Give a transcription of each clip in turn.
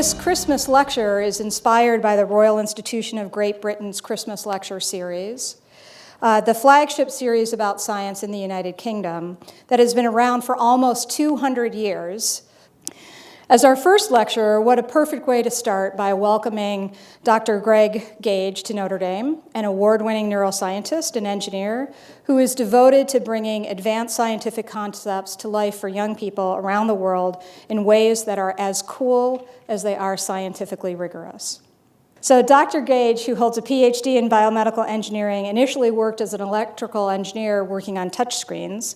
This Christmas lecture is inspired by the Royal Institution of Great Britain's Christmas Lecture Series, the flagship series about science in the United Kingdom that has been around for almost 200 years. As our first lecturer, what a perfect way to start by welcoming Dr. Greg Gage to Notre Dame, an award-winning neuroscientist and engineer who is devoted to bringing advanced scientific concepts to life for young people around the world in ways that are as cool as they are scientifically rigorous. So Dr. Gage, who holds a PhD in biomedical engineering, initially worked as an electrical engineer working on touchscreens.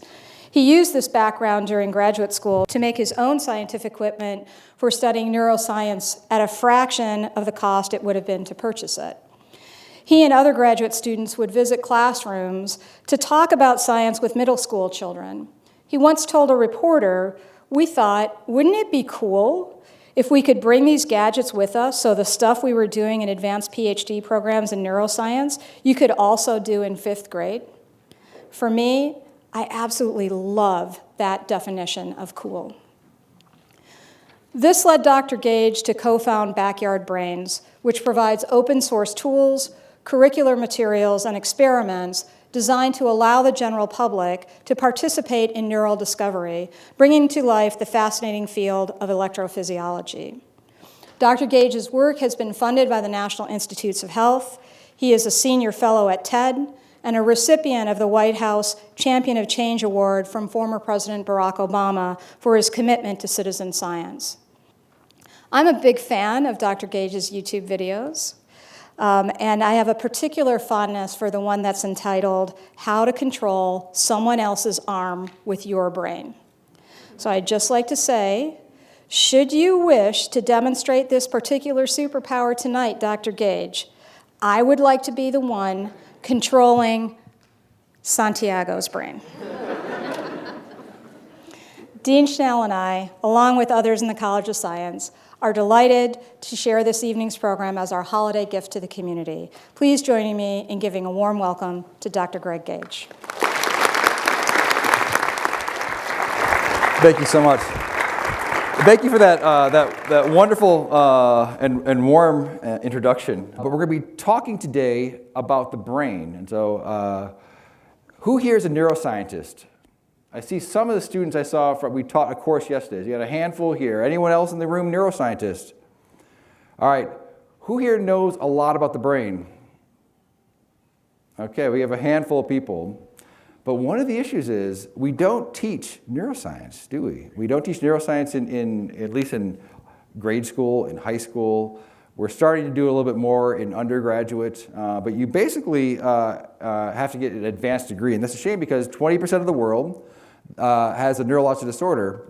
He used this background during graduate school to make his own scientific equipment for studying neuroscience at a fraction of the cost it would have been to purchase it. He and other graduate students would visit classrooms to talk about science with middle school children. He once told a reporter, "We thought, wouldn't it be cool if we could bring these gadgets with us so the stuff we were doing in advanced PhD programs in neuroscience, you could also do in 5th grade?" For me, I absolutely love that definition of cool. This led Dr. Gage to co-found Backyard Brains, which provides open source tools, curricular materials, and experiments designed to allow the general public to participate in neural discovery, bringing to life the fascinating field of electrophysiology. Dr. Gage's work has been funded by the National Institutes of Health. He is a senior fellow at TED, and a recipient of the White House Champion of Change Award from former President Barack Obama for his commitment to citizen science. I'm a big fan of Dr. Gage's YouTube videos, and I have a particular fondness for the one that's entitled, "How to Control Someone Else's Arm with Your Brain." So I'd just like to say, should you wish to demonstrate this particular superpower tonight, Dr. Gage, I would like to be the one controlling Santiago's brain. Dean Schnell and I, along with others in the College of Science, are delighted to share this evening's program as our holiday gift to the community. Please join me in giving a warm welcome to Dr. Greg Gage. Thank you so much. Thank you for that wonderful and warm introduction. But we're going to be talking today about the brain. And so who here is a neuroscientist? I see some of the students I saw we taught a course yesterday. So you got a handful here. Anyone else in the room neuroscientist? All right. Who here knows a lot about the brain? Okay, we have a handful of people. But one of the issues is we don't teach neuroscience, do we? We don't teach neuroscience at least in grade school, in high school. We're starting to do a little bit more in undergraduate, but you basically have to get an advanced degree. And that's a shame because 20% of the world has a neurological disorder.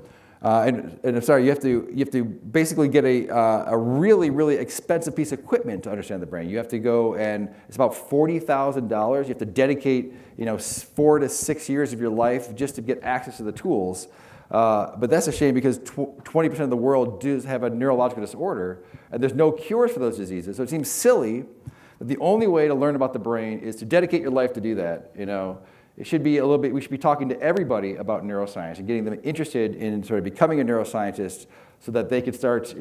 And I'm sorry, you have to basically get a really, really expensive piece of equipment to understand the brain. You have to go and it's about $40,000. You have to dedicate 4 to 6 years of your life just to get access to the tools. But that's a shame because 20% of the world does have a neurological disorder, and there's no cures for those diseases. So it seems silly that the only way to learn about the brain is to dedicate your life to do that. It should be we should be talking to everybody about neuroscience and getting them interested in sort of becoming a neuroscientist so that they can start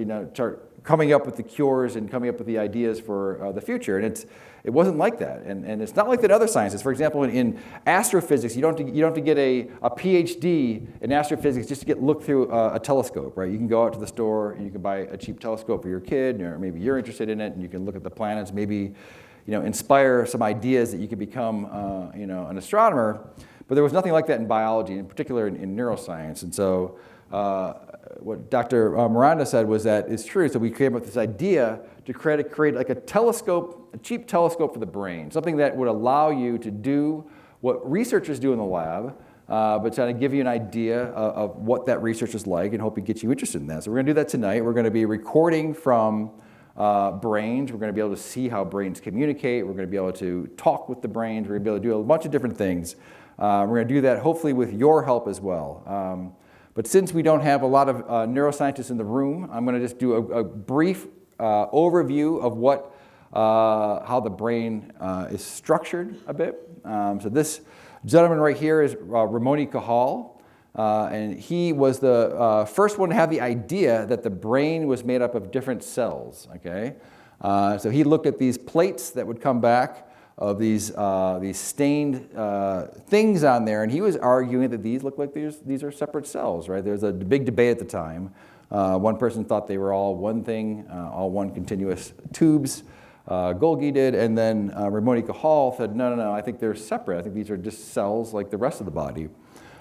coming up with the cures and coming up with the ideas for the future. And it wasn't like that. And it's not like that in other sciences. For example, in astrophysics, you don't have to get a PhD in astrophysics just to look through a telescope, right? You can go out to the store and you can buy a cheap telescope for your kid, or maybe you're interested in it, and you can look at the planets, maybe inspire some ideas that you could become, an astronomer. But there was nothing like that in biology, in particular in neuroscience. And so what Dr. Miranda said was that it's true. So we came up with this idea to create like a telescope, a cheap telescope for the brain, something that would allow you to do what researchers do in the lab, but trying to give you an idea of what that research is like and hope it gets you interested in that. So we're going to do that tonight. We're going to be recording from brains. We're going to be able to see how brains communicate. We're going to be able to talk with the brains. We're going to be able to do a bunch of different things. We're going to do that hopefully with your help as well. But since we don't have a lot of neuroscientists in the room, I'm going to just do a brief overview of how the brain is structured a bit. So this gentleman right here is Ramoni Cajal. and he was the first one to have the idea that the brain was made up of different cells, okay? So he looked at these plates that would come back of these stained things on there, and he was arguing that these look like these are separate cells, right? There was a big debate at the time. One person thought they were all one thing, all one continuous tubes. Golgi did, and then Ramon y Cajal said, no, I think they're separate. I think these are just cells like the rest of the body.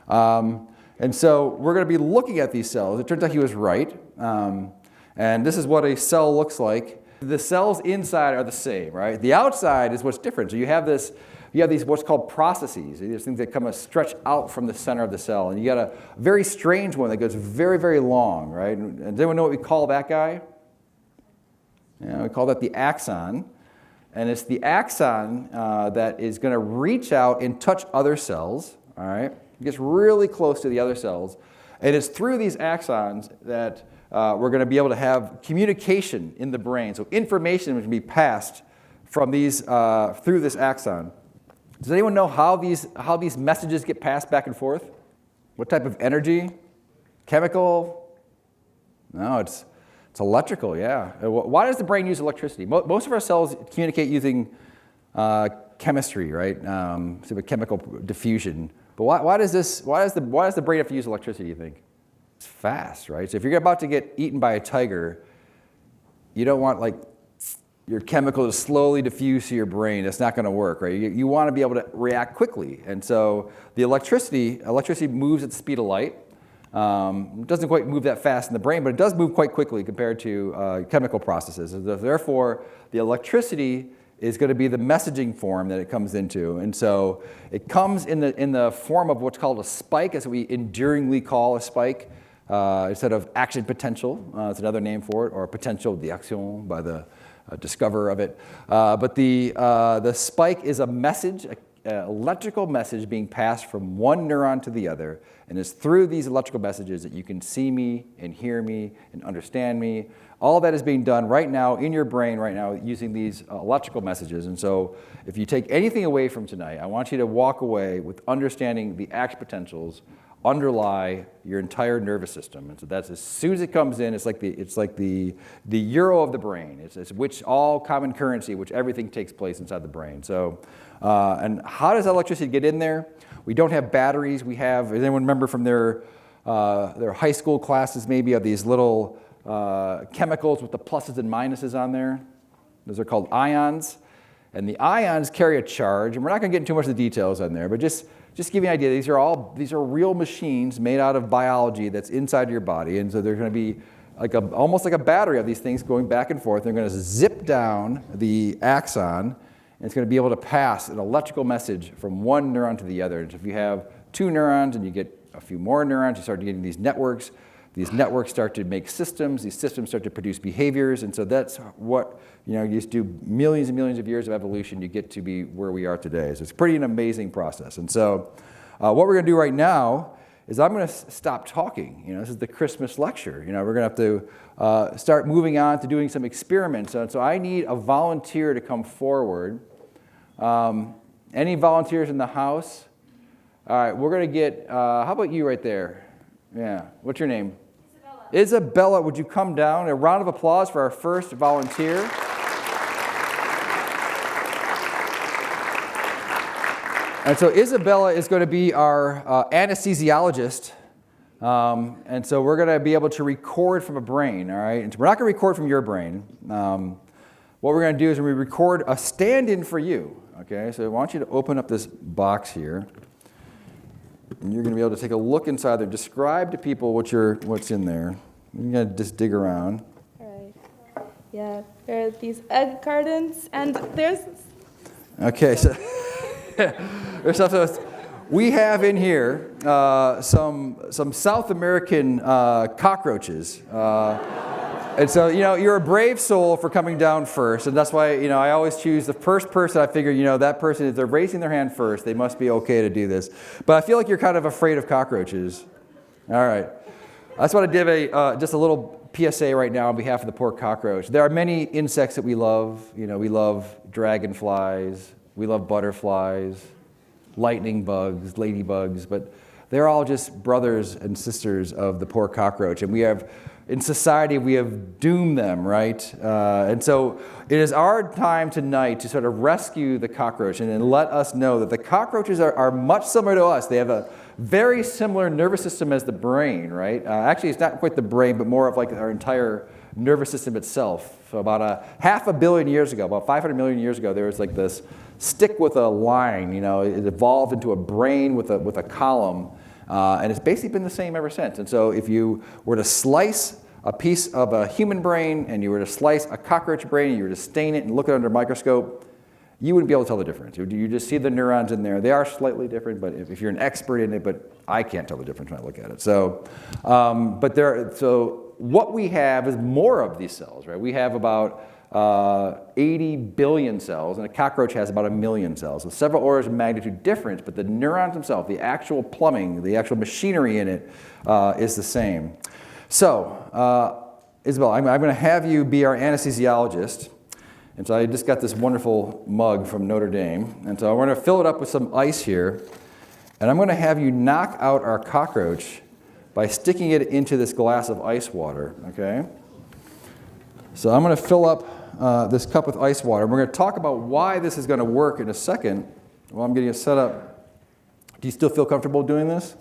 And so we're going to be looking at these cells. It turns out he was right. And this is what a cell looks like. The cells inside are the same, right? The outside is what's different. So you have these what's called processes. These things that come stretch out from the center of the cell. And you got a very strange one that goes very, very long, right? And does anyone know what we call that guy? Yeah, we call that the axon. And it's the axon that is going to reach out and touch other cells, all right? It gets really close to the other cells. And it's through these axons that we're going to be able to have communication in the brain. So information can be passed from these through this axon. Does anyone know how these messages get passed back and forth? What type of energy? Chemical? No, it's electrical, yeah. Why does the brain use electricity? Most of our cells communicate using chemistry, right? So chemical diffusion. But why does the brain have to use electricity, you think? It's fast, right? So if you're about to get eaten by a tiger, you don't want like your chemical to slowly diffuse to your brain. That's not going to work, right? You want to be able to react quickly. And so the electricity moves at the speed of light. It doesn't quite move that fast in the brain, but it does move quite quickly compared to chemical processes. Therefore, the electricity is going to be the messaging form that it comes into. And so it comes in the form of what's called a spike, as we enduringly call a spike, instead of action potential. It's another name for it, or potential d'action by the discoverer of it. But the spike is a message, an electrical message being passed from one neuron to the other. And it's through these electrical messages that you can see me and hear me and understand me. All that is being done right now in your brain right now using these electrical messages. And so if you take anything away from tonight, I want you to walk away with understanding the action potentials underlie your entire nervous system. And so that's as soon as it comes in, it's like the euro of the brain. It's which all common currency, which everything takes place inside the brain. So, and how does electricity get in there? We don't have batteries. We have, does anyone remember from their high school classes maybe, of these little chemicals with the pluses and minuses on there? Those are called ions. And the ions carry a charge, and we're not going to get into too much of the details on there, but just give you an idea. These are real machines made out of biology that's inside your body, and so they're going to be almost like a battery of these things going back and forth. They're going to zip down the axon, and it's going to be able to pass an electrical message from one neuron to the other. And so if you have two neurons and you get a few more neurons, you start getting these networks. These networks start to make systems. These systems start to produce behaviors. And so that's what, you just do millions and millions of years of evolution, you get to be where we are today. So it's pretty an amazing process. And so what we're going to do right now is I'm going to stop talking. This is the Christmas lecture. We're going to have to start moving on to doing some experiments. And so I need a volunteer to come forward. Any volunteers in the house? All right, we're going to get, how about you right there? Yeah, what's your name? Isabella, would you come down? A round of applause for our first volunteer. And so Isabella is going to be our anesthesiologist. And so we're going to be able to record from a brain, all right? And so we're not going to record from your brain. What we're going to do is we record a stand-in for you, okay? So I want you to open up this box here. And you're going to be able to take a look inside there. Describe to people what's in there. You're going to just dig around. All right. Yeah, there are these egg cartons, and there's... Okay, so we have in here some South American cockroaches. And so, you're a brave soul for coming down first, and that's why, I always choose the first person. I figure, that person, if they're raising their hand first, they must be okay to do this. But I feel like you're kind of afraid of cockroaches. All right. I just want to give just a little PSA right now on behalf of the poor cockroach. There are many insects that we love. We love dragonflies, we love butterflies, lightning bugs, ladybugs, but they're all just brothers and sisters of the poor cockroach. And in society, we have doomed them, right? And so it is our time tonight to sort of rescue the cockroach and let us know that the cockroaches are much similar to us. They have a very similar nervous system as the brain, right? Actually, it's not quite the brain, but more of like our entire nervous system itself. So about 500 million years ago, about 500 million years ago, there was like this stick with a line, it evolved into a brain with a column, and it's basically been the same ever since. And so if you were to slice a piece of a human brain and you were to slice a cockroach brain and you were to stain it and look at it under a microscope, you wouldn't be able to tell the difference. You just see the neurons in there. They are slightly different, but if you're an expert in it, but I can't tell the difference when I look at it. So, so what we have is more of these cells, right? We have about 80 billion cells, and a cockroach has about 1 million cells. So several orders of magnitude difference, but the neurons themselves, the actual plumbing, the actual machinery in it is the same. So, Isabel, I'm going to have you be our anesthesiologist. And so I just got this wonderful mug from Notre Dame. And so we're going to fill it up with some ice here. And I'm going to have you knock out our cockroach by sticking it into this glass of ice water, okay? So I'm going to fill up this cup with ice water. We're going to talk about why this is going to work in a second while I'm getting it set up. Do you still feel comfortable doing this?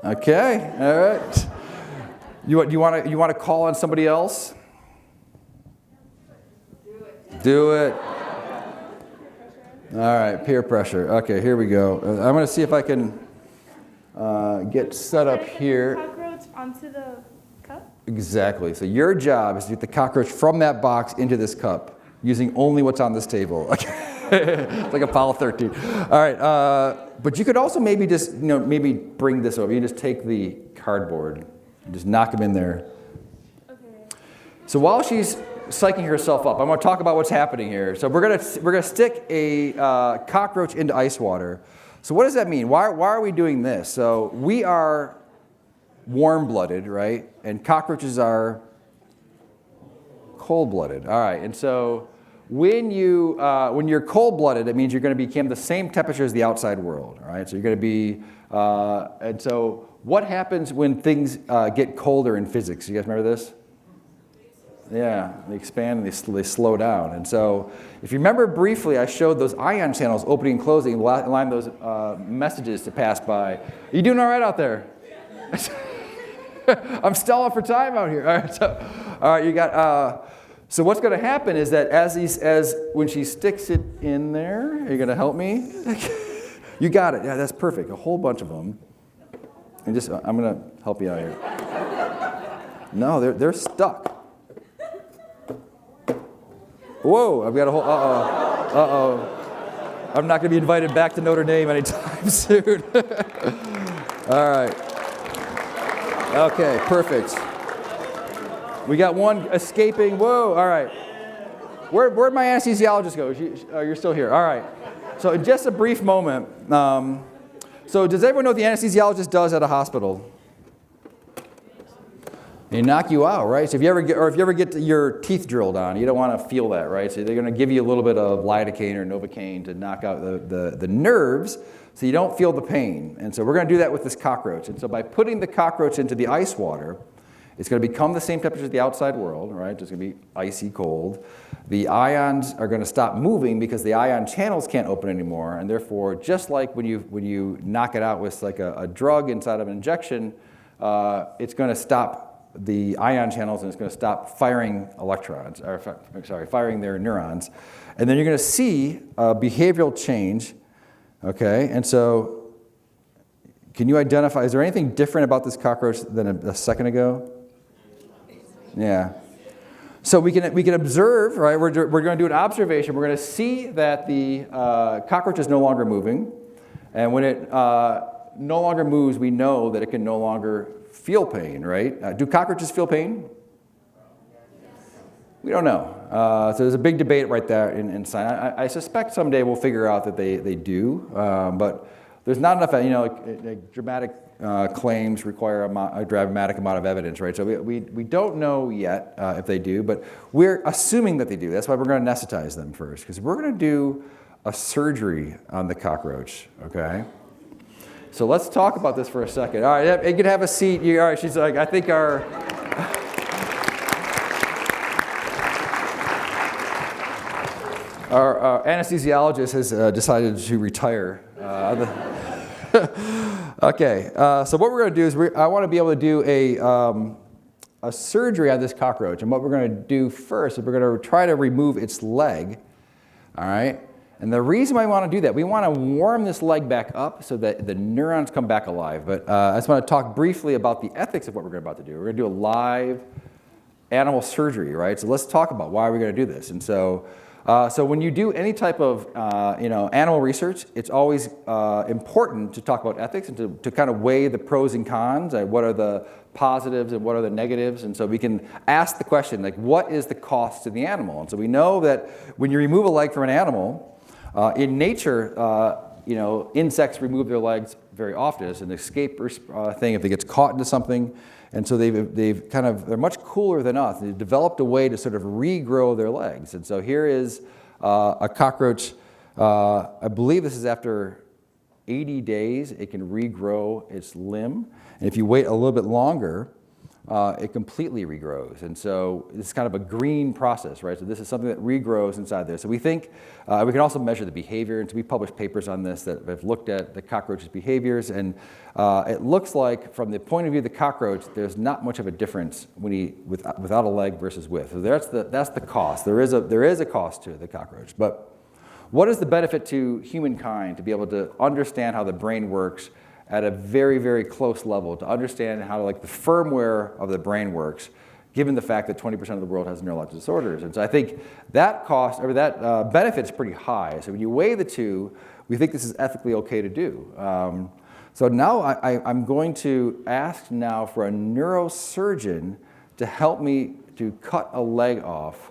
Okay, all right. You want to call on somebody else? Do it. All right, peer pressure. Okay, here we go. I'm going to see if I can get set up here. Cockroach onto the cup? Exactly. So your job is to get the cockroach from that box into this cup using only what's on this table. Okay. It's like Apollo 13. All right. But you could also maybe just, maybe bring this over. You just take the cardboard and just knock them in there. Okay. So while she's psyching herself up, I'm going to talk about what's happening here. So we're going to stick a cockroach into ice water. So what does that mean? Why are we doing this? So we are warm-blooded, right? And cockroaches are cold-blooded. All right. And so when you're cold-blooded, it means you're going to become the same temperature as the outside world. All right. So you're going to be. And so what happens when things get colder in physics? You guys remember this? Yeah, they expand and they slow down. And so if you remember briefly, I showed those ion channels opening and closing, allowing those messages to pass by. Are you doing all right out there? I'm stalling for time out here. All right, you got. So what's going to happen is that as when she sticks it in there, are you going to help me? You got it. Yeah, that's perfect. A whole bunch of them. And I'm going to help you out here. No, they're stuck. Whoa, I've got a whole, I'm not going to be invited back to Notre Dame anytime soon. All right. Okay, perfect. We got one escaping. Whoa, all right. Where'd my anesthesiologist go? You're still here. All right. So in just a brief moment. So does everyone know what the anesthesiologist does at a hospital? They knock you out, right? So if you ever get your teeth drilled on, you don't want to feel that, right? So they're going to give you a little bit of lidocaine or novocaine to knock out the nerves so you don't feel the pain. And so we're going to do that with this cockroach. And so by putting the cockroach into the ice water, it's going to become the same temperature as the outside world, right? It's going to be icy cold. The ions are going to stop moving because the ion channels can't open anymore. And therefore, just like when you knock it out with like a drug inside of an injection, it's going to stop the ion channels and it's going to stop firing firing their neurons. And then you're going to see a behavioral change, okay? And so can you identify, is there anything different about this cockroach than a second ago? Yeah. So we can observe, right? We're going to do an observation. We're going to see that the cockroach is no longer moving. And when it no longer moves, we know that it can no longer feel pain, right? Do cockroaches feel pain? We don't know. So there's a big debate right there in science. I suspect someday we'll figure out that they do, but there's not enough, dramatic claims require a dramatic amount of evidence, right? So we don't know yet if they do, but we're assuming that they do. That's why we're going to anesthetize them first, because we're going to do a surgery on the cockroach, okay? So let's talk about this for a second. All right, you can have a seat. All right, she's like, I think our anesthesiologist has decided to retire. Okay, so what we're going to do is I want to be able to do a surgery on this cockroach. And what we're going to do first is we're going to try to remove its leg. All right? And the reason why we want to do that, we want to warm this leg back up so that the neurons come back alive. But I just want to talk briefly about the ethics of what we're about to do. We're going to do a live animal surgery, right? So let's talk about why we're going to do this. And so when you do any type of animal research, it's always important to talk about ethics and to kind of weigh the pros and cons. What are the positives and what are the negatives? And so we can ask the question, like, what is the cost to the animal? And so we know that when you remove a leg from an animal, in nature, insects remove their legs very often. It's an escape thing if it gets caught into something. And so they're much cooler than us. They've developed a way to sort of regrow their legs. And so here is a cockroach. I believe this is after 80 days, it can regrow its limb. And if you wait a little bit longer, it completely regrows. And so it's kind of a green process, right? So this is something that regrows inside there. So we think we can also measure the behavior. And so we published papers on this that have looked at the cockroach's behaviors. And it looks like, from the point of view of the cockroach, there's not much of a difference without a leg versus with. So that's the cost. There is a cost to the cockroach. But what is the benefit to humankind to be able to understand how the brain works at a very, very close level, to understand how the firmware of the brain works, given the fact that 20% of the world has neurological disorders? And so I think that cost, or that benefit is pretty high. So when you weigh the two, we think this is ethically okay to do. So now I'm going to ask now for a neurosurgeon to help me to cut a leg off.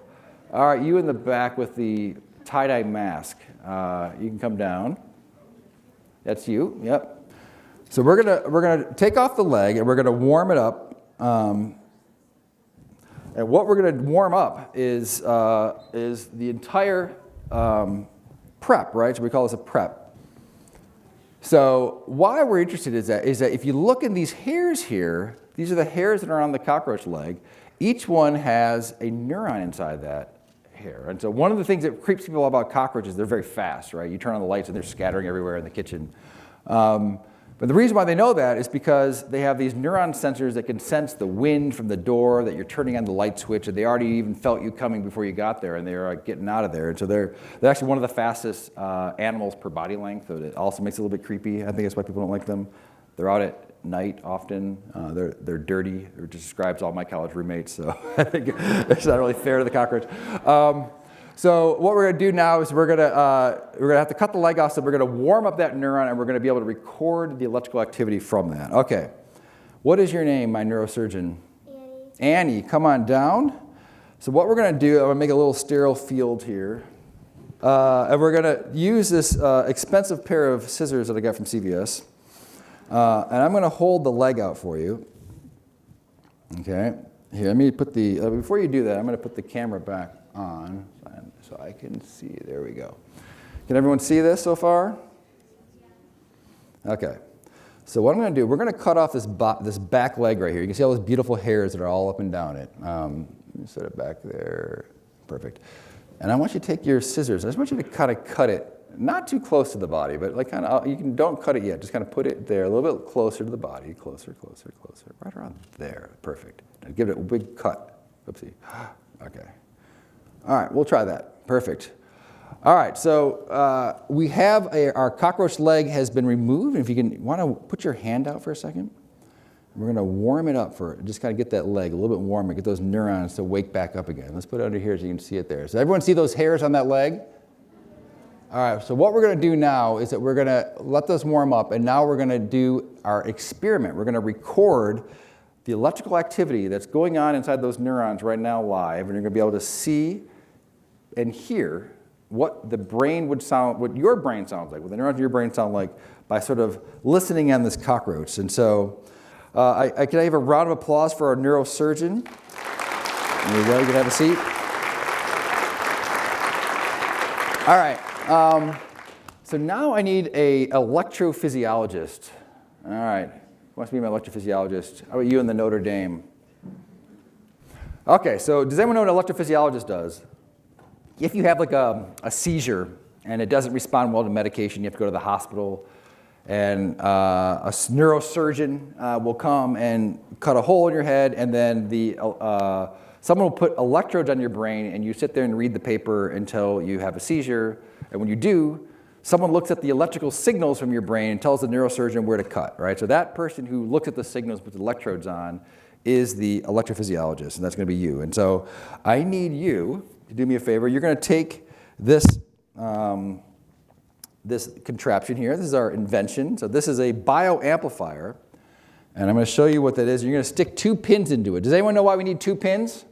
All right, you in the back with the tie-dye mask, you can come down. That's you, yep. So we're gonna take off the leg and we're gonna warm it up. And what we're gonna warm up is the entire prep, right? So we call this a prep. So why we're interested is that if you look in these hairs here, these are the hairs that are on the cockroach leg. Each one has a neuron inside that hair. And so one of the things that creeps people out about cockroaches, they're very fast, right? You turn on the lights and they're scattering everywhere in the kitchen. But the reason why they know that is because they have these neuron sensors that can sense the wind from the door, that you're turning on the light switch, and they already even felt you coming before you got there, and they're getting out of there. And so they're actually one of the fastest animals per body length. So it also makes it a little bit creepy. I think that's why people don't like them. They're out at night often. They're dirty. It just describes all my college roommates. So I think it's not really fair to the cockroach. So what we're going to do now is we're going to have to cut the leg off, so we're going to warm up that neuron, and we're going to be able to record the electrical activity from that. Okay. What is your name, my neurosurgeon? Annie. Annie, come on down. So what we're going to do, I'm going to make a little sterile field here. And we're going to use this expensive pair of scissors that I got from CVS. And I'm going to hold the leg out for you. Okay. Here, let me put the, before you do that, I'm going to put the camera back on so I can see. There we go. Can everyone see this so far? Okay. So what I'm going to do, we're going to cut off this back leg right here. You can see all those beautiful hairs that are all up and down it. Let me set it back there. Perfect. And I want you to take your scissors. I just want you to kind of cut it, not too close to the body, but like kind of, don't cut it yet. Just kind of put it there, a little bit closer to the body. Closer, closer, closer. Right around there. Perfect. Now give it a big cut. Oopsie. Okay. All right, we'll try that. Perfect. All right, so we have our cockroach leg has been removed. If you want to put your hand out for a second, we're going to warm it up just kind of get that leg a little bit warmer, get those neurons to wake back up again. Let's put it under here so you can see it there. So everyone see those hairs on that leg? All right, so what we're going to do now is that we're going to let those warm up, and now we're going to do our experiment. We're going to record the electrical activity that's going on inside those neurons right now live, and you're going to be able to see and hear what the brain would sound, what your brain sounds like, what the neurons of your brain sound like by sort of listening on this cockroach. And so can I have a round of applause for our neurosurgeon? There you go, you can have a seat. All right, so now I need an electrophysiologist All right. Who wants to be my electrophysiologist? How about you in the Notre Dame? Okay, so does anyone know what an electrophysiologist does? If you have like a seizure and it doesn't respond well to medication, you have to go to the hospital, and a neurosurgeon will come and cut a hole in your head, and then someone will put electrodes on your brain, and you sit there and read the paper until you have a seizure. And when you do, someone looks at the electrical signals from your brain and tells the neurosurgeon where to cut, right? So that person who looks at the signals with the electrodes on is the electrophysiologist, and that's going to be you. And so I need you to do me a favor. You're going to take this this contraption here. This is our invention. So this is a bioamplifier, and I'm going to show you what that is. You're going to stick 2 pins into it. Does anyone know why we need 2 pins?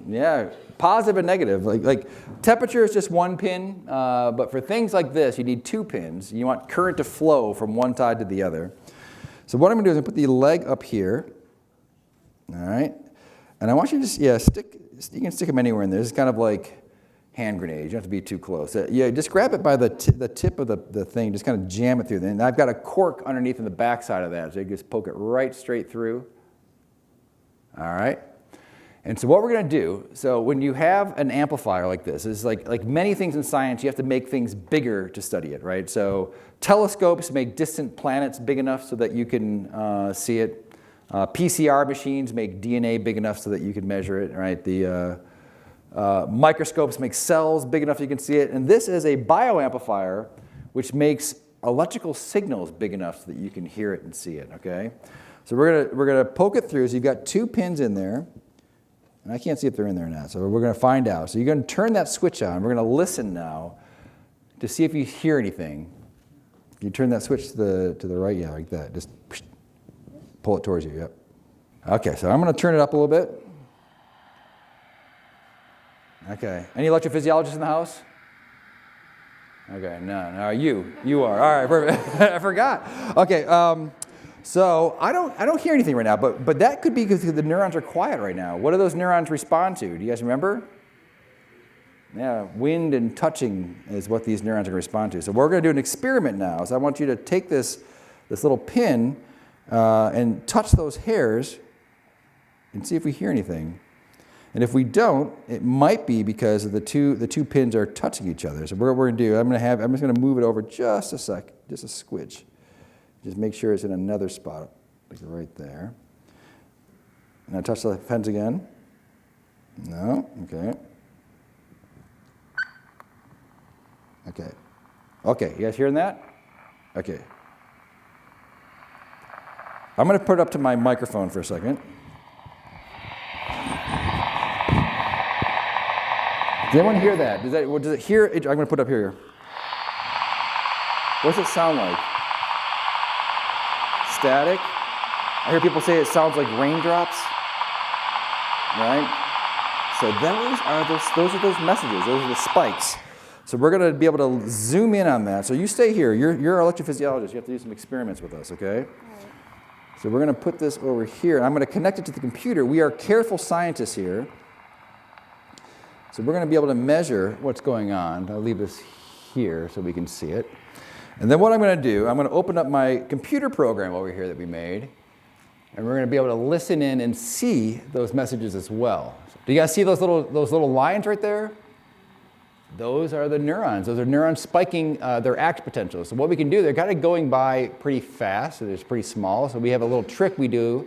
Yeah, positive and negative. Like temperature is just 1 pin, but for things like this, you need 2 pins. You want current to flow from one side to the other. So what I'm going to do is put the leg up here. All right, and I want you to just, you can stick them anywhere in there. This is kind of like hand grenade. You don't have to be too close. Just grab it by the tip of the thing, just kind of jam it through. And I've got a cork underneath in the back side of that, so you just poke it right straight through. All right, and so what we're going to do, so when you have an amplifier like this, is like many things in science, you have to make things bigger to study it, right? So telescopes make distant planets big enough so that you can see it. PCR machines make DNA big enough so that you can measure it, right? The microscopes make cells big enough you can see it. And this is a bioamplifier, which makes electrical signals big enough so that you can hear it and see it, okay? So we're gonna poke it through. So you've got 2 pins in there. And I can't see if they're in there or not, so we're gonna find out. So you're gonna turn that switch on. We're gonna listen now to see if you hear anything. You turn that switch to the right, yeah, like that. Just pull it towards you, yep. Okay, so I'm going to turn it up a little bit. Okay, any electrophysiologists in the house? Okay, no, you are. All right, perfect. I forgot. Okay, so I don't hear anything right now, but that could be because the neurons are quiet right now. What do those neurons respond to? Do you guys remember? Yeah, wind and touching is what these neurons are going to respond to. So we're going to do an experiment now. So I want you to take this little pin and touch those hairs and see if we hear anything. And if we don't, it might be because of the two pins are touching each other. So what we're going to do, I'm just going to move it over just a sec, just a squidge. Just make sure it's in another spot, like right there. And I touch the pins again. No, okay. Okay, you guys hearing that? Okay. I'm going to put it up to my microphone for a second. Does anyone hear that? Does it hear it? I'm going to put it up here. What does it sound like? Static? I hear people say it sounds like raindrops. Right? So those are those messages. Those are the spikes. So we're going to be able to zoom in on that. So you stay here. You're an electrophysiologist. You have to do some experiments with us, okay? So we're going to put this over here. I'm going to connect it to the computer. We are careful scientists here. So we're going to be able to measure what's going on. I'll leave this here so we can see it. And then what I'm going to do, I'm going to open up my computer program over here that we made. And we're going to be able to listen in and see those messages as well. Do you guys see those little lines right there? Those are the neurons. Those are neurons spiking their act potential. So what we can do, they're kind of going by pretty fast, so it's pretty small. So we have a little trick we do.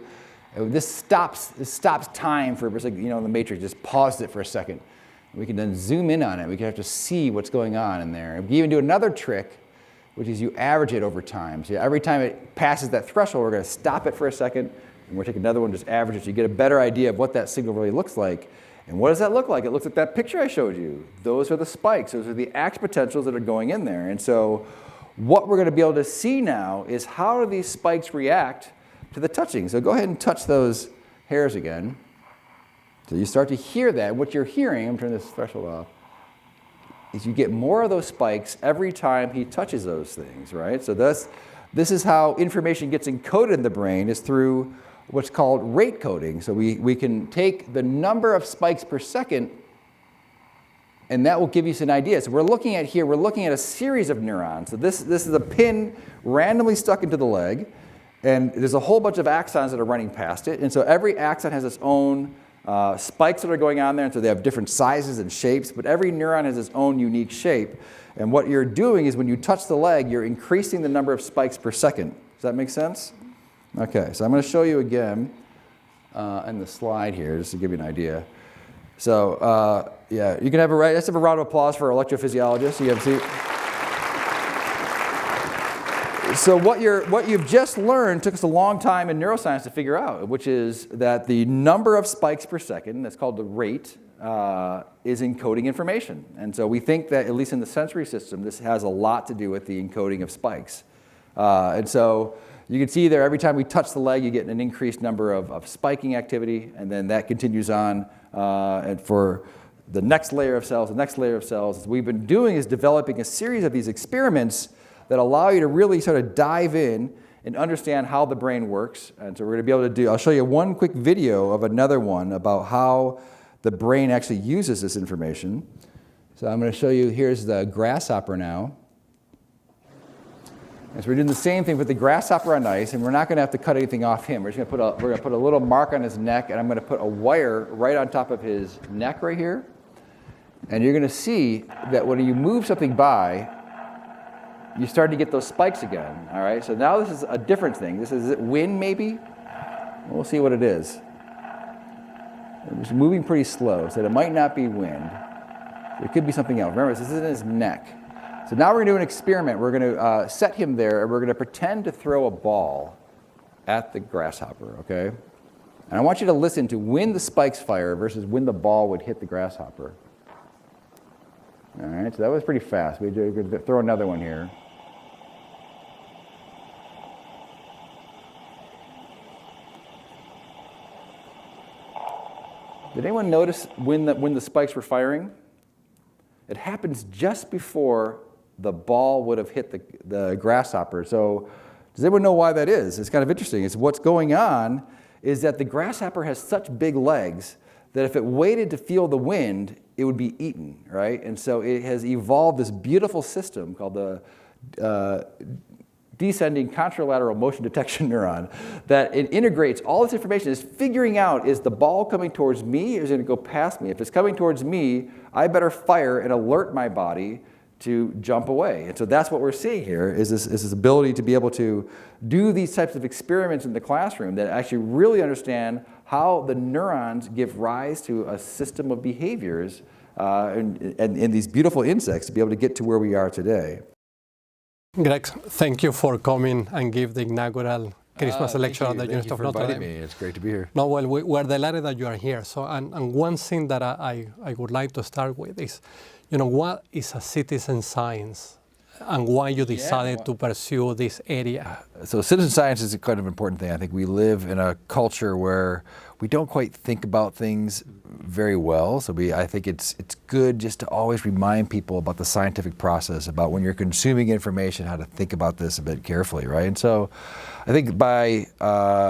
This stops time for, like, in the Matrix, just pauses it for a second. We can then zoom in on it. We can have to see what's going on in there. We even do another trick, which is you average it over time. So every time it passes that threshold, we're going to stop it for a second, and we'll take another one, just average it, so you get a better idea of what that signal really looks like. And what does that look like? It looks like that picture I showed you. Those are the spikes. Those are the act potentials that are going in there. And so what we're going to be able to see now is how do these spikes react to the touching. So go ahead and touch those hairs again. So you start to hear that. What you're hearing, I'm turning this threshold off, is you get more of those spikes every time he touches those things, right? So this is how information gets encoded in the brain, is through what's called rate coding. So we can take the number of spikes per second And that will give you some ideas. So we're looking at a series of neurons. So this is a pin randomly stuck into the leg, and there's a whole bunch of axons that are running past it. And so every axon has its own spikes that are going on there, and so they have different sizes and shapes, but every neuron has its own unique shape. And what you're doing is when you touch the leg, you're increasing the number of spikes per second. Does that make sense? Okay, so I'm going to show you again in the slide here, just to give you an idea. So, yeah, you can let's have a round of applause for our electrophysiologist. You have a seat. So what you've just learned took us a long time in neuroscience to figure out, which is that the number of spikes per second, that's called the rate, is encoding information. And so we think that, at least in the sensory system, this has a lot to do with the encoding of spikes. And so you can see there, every time we touch the leg, you get an increased number of spiking activity, and then that continues on and for the next layer of cells, the next layer of cells. What we've been doing is developing a series of these experiments that allow you to really sort of dive in and understand how the brain works. And so we're going to be able to I'll show you one quick video of another one about how the brain actually uses this information. So I'm going to show you, here's the grasshopper now. And so we're doing the same thing with the grasshopper on ice, and we're not going to have to cut anything off him. We're just going to put a little mark on his neck, and I'm going to put a wire right on top of his neck right here. And you're going to see that when you move something by, you start to get those spikes again, all right? So now this is a different thing. Is it wind maybe? We'll see what it is. It's moving pretty slow, so it might not be wind. It could be something else. Remember, this is in his neck. So now we're going to do an experiment. We're going to set him there, and we're going to pretend to throw a ball at the grasshopper, okay? And I want you to listen to when the spikes fire versus when the ball would hit the grasshopper. All right, so that was pretty fast. We're going to throw another one here. Did anyone notice when the spikes were firing? It happens just before the ball would have hit the grasshopper. So does anyone know why that is? It's kind of interesting. It's what's going on is that the grasshopper has such big legs that if it waited to feel the wind, it would be eaten, right? And so it has evolved this beautiful system called the descending contralateral motion detection neuron that it integrates all this information, is figuring out, is the ball coming towards me or is it going to go past me? If it's coming towards me, I better fire and alert my body to jump away. And so that's what we're seeing here, is this ability to be able to do these types of experiments in the classroom that actually really understand how the neurons give rise to a system of behaviors and these beautiful insects to be able to get to where we are today. Greg, thank you for coming and give the inaugural Christmas lecture at the University of Notre Dame. It's great to be here. No, well, we're delighted that you are here. So, and one thing that I would like to start with is, what is a citizen science and why you decided to pursue this area? So citizen science is a kind of important thing. I think we live in a culture where we don't quite think about things very well. So I think it's good just to always remind people about the scientific process, about when you're consuming information, how to think about this a bit carefully, right? And so I think by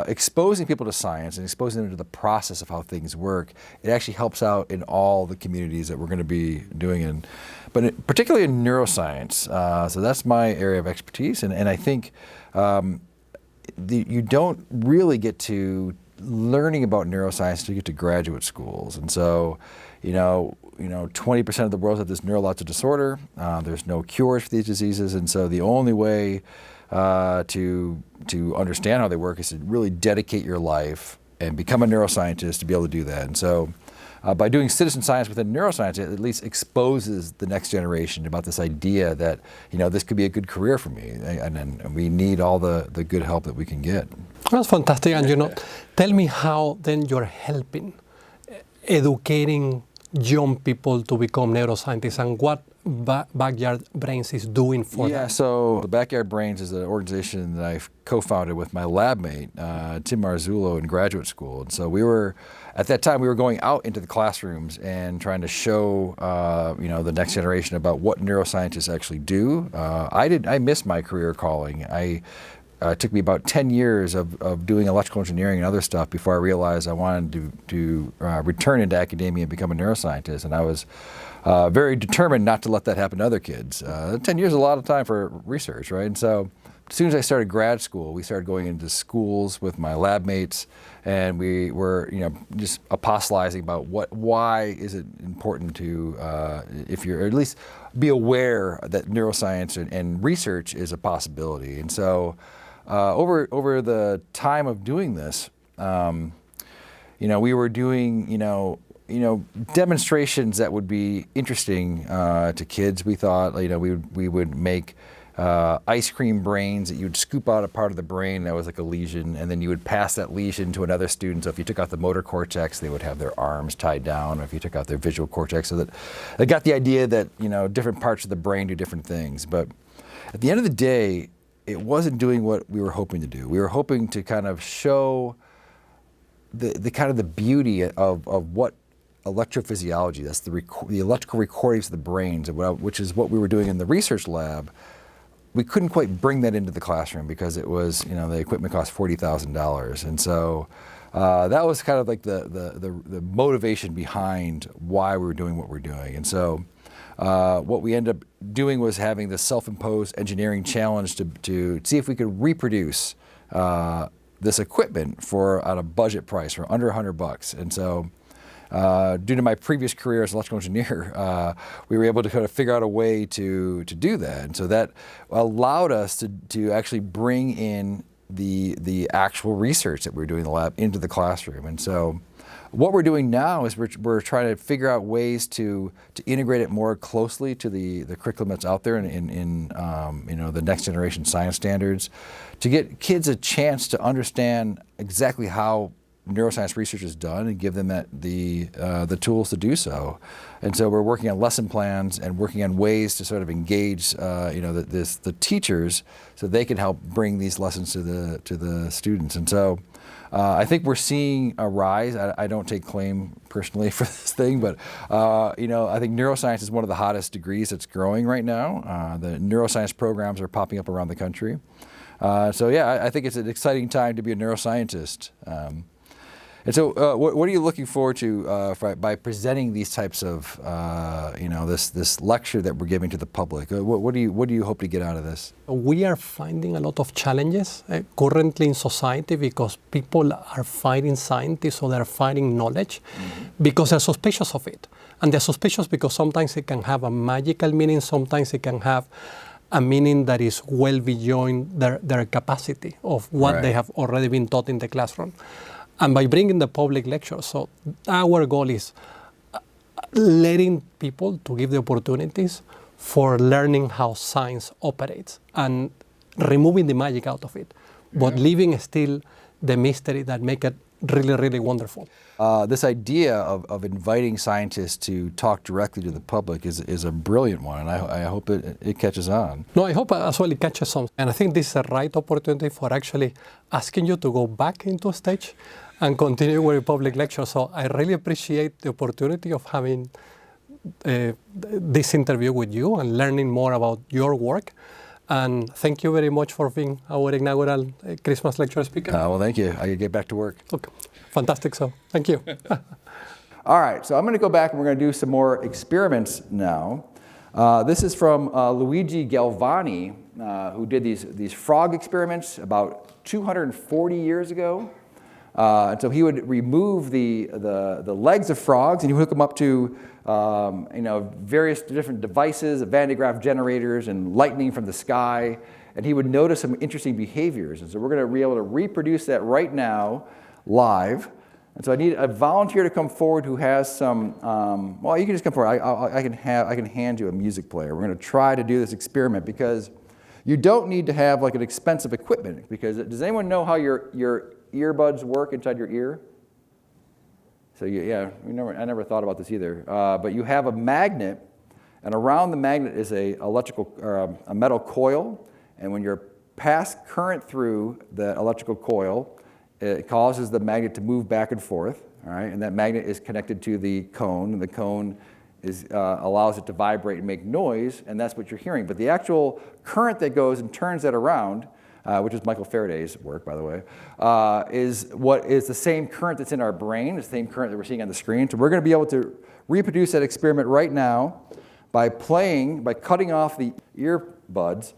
exposing people to science and exposing them to the process of how things work, it actually helps out in all the communities that we're going to be doing in, but particularly in neuroscience. So that's my area of expertise, and I think you don't really get to learning about neuroscience until you get to graduate schools. And so, 20% of the world have this neurological disorder. There's no cures for these diseases, and so the only way to understand how they work is to really dedicate your life and become a neuroscientist to be able to do that. And so by doing citizen science within neuroscience, it at least exposes the next generation about this idea that, this could be a good career for me, and we need all the good help that we can get. That's fantastic. And, tell me how then you're helping educating young people to become neuroscientists and what Backyard Brains is doing for them. Yeah, so the Backyard Brains is an organization that I've co-founded with my lab mate, Tim Marzullo, in graduate school. And so at that time, we were going out into the classrooms and trying to show, the next generation about what neuroscientists actually do. I missed my career calling. it took me about 10 years of doing electrical engineering and other stuff before I realized I wanted to return into academia and become a neuroscientist. And I was very determined not to let that happen to other kids. 10 years is a lot of time for research, right? And so as soon as I started grad school, we started going into schools with my lab mates, and we were, just apostolizing about why is it important to, if you're, or at least be aware that neuroscience and research is a possibility. And so, over the time of doing this, we were doing, demonstrations that would be interesting to kids. We thought, we would make ice cream brains that you'd scoop out a part of the brain that was like a lesion, and then you would pass that lesion to another student. So if you took out the motor cortex, they would have their arms tied down, or if you took out their visual cortex. So that they got the idea that, different parts of the brain do different things. But at the end of the day, it wasn't doing what we were hoping to do. We were hoping to kind of show the kind of the beauty of what electrophysiology, that's the electrical recordings of the brains, which is what we were doing in the research lab. We couldn't quite bring that into the classroom because it was, the equipment cost $40,000. And so that was kind of like the motivation behind why we were doing what we're doing. And so what we ended up doing was having this self-imposed engineering challenge to see if we could reproduce this equipment on a budget price for under $100. And so due to my previous career as an electrical engineer, we were able to kind of figure out a way to do that. And so that allowed us to actually bring in the actual research that we were doing in the lab into the classroom. And so what we're doing now is we're trying to figure out ways to integrate it more closely to the curriculum that's out there in the next generation science standards, to get kids a chance to understand exactly how neuroscience research is done and give them the tools to do so. And so we're working on lesson plans and working on ways to sort of engage the teachers so they can help bring these lessons to the students. And so I think we're seeing a rise. I don't take claim personally for this thing, but I think neuroscience is one of the hottest degrees that's growing right now. The neuroscience programs are popping up around the country. I think it's an exciting time to be a neuroscientist. And so, what are you looking forward to by presenting these types of, this lecture that we're giving to the public? What do you hope to get out of this? We are finding a lot of challenges currently in society because people are fighting scientists or they're fighting knowledge because they're suspicious of it. And they're suspicious because sometimes it can have a magical meaning, sometimes it can have a meaning that is well beyond their capacity of what they have already been taught in the classroom. And by bringing the public lecture, so our goal is letting people to give the opportunities for learning how science operates and removing the magic out of it, but leaving still the mystery that make it really, really wonderful. This idea of inviting scientists to talk directly to the public is a brilliant one, and I hope it catches on. No, I hope as well it catches on. And I think this is the right opportunity for actually asking you to go back into a stage and continue with a public lecture. So I really appreciate the opportunity of having this interview with you and learning more about your work. And thank you very much for being our inaugural Christmas lecture speaker. Well, thank you. I can get back to work. Okay. Fantastic. So thank you. All right. So I'm going to go back and we're going to do some more experiments now. This is from Luigi Galvani, who did these frog experiments about 240 years ago. And so he would remove the legs of frogs and he would hook them up to various different devices, Van de Graaff generators and lightning from the sky, and he would notice some interesting behaviors. And so we're going to be able to reproduce that right now, live. And so I need a volunteer to come forward who has some. You can just come forward. I can hand you a music player. We're going to try to do this experiment because you don't need to have like an expensive equipment. Because does anyone know how your earbuds work inside your ear? So I never thought about this either. But you have a magnet, and around the magnet is a metal coil, and when you're pass current through the electrical coil, it causes the magnet to move back and forth. All right, and that magnet is connected to the cone, and the cone allows it to vibrate and make noise, and that's what you're hearing. But the actual current that goes and turns that around which is Michael Faraday's work, by the way, is what is the same current that's in our brain, the same current that we're seeing on the screen. So we're going to be able to reproduce that experiment right now by cutting off the earbuds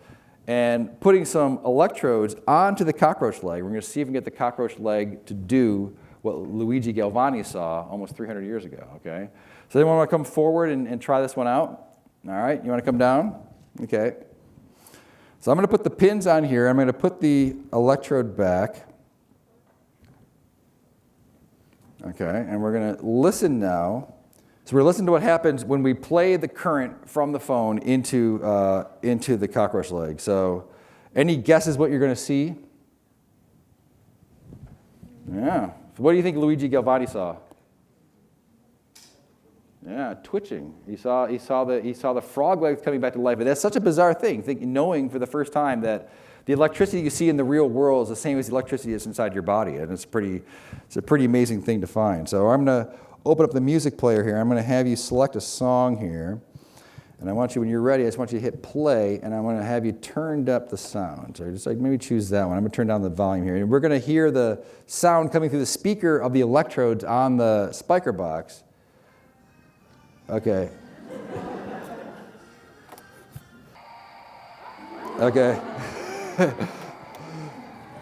and putting some electrodes onto the cockroach leg. We're going to see if we can get the cockroach leg to do what Luigi Galvani saw almost 300 years ago, okay? So anyone want to come forward and try this one out? All right, you want to come down? Okay. So I'm going to put the pins on here. I'm going to put the electrode back. Okay, and we're going to listen now. So we're listening to what happens when we play the current from the phone into the cockroach leg. So any guesses what you're going to see? Yeah. So what do you think Luigi Galvani saw? Yeah, twitching. He saw the frog legs coming back to life. And that's such a bizarre thing, knowing for the first time that the electricity you see in the real world is the same as the electricity that's inside your body. And it's a pretty amazing thing to find. So I'm going to open up the music player here. I'm going to have you select a song here. And I want you, when you're ready, I just want you to hit play, and I want to have you turned up the sound. So just like maybe choose that one. I'm going to turn down the volume here. And we're going to hear the sound coming through the speaker of the electrodes on the SpikerBox. Okay. Okay.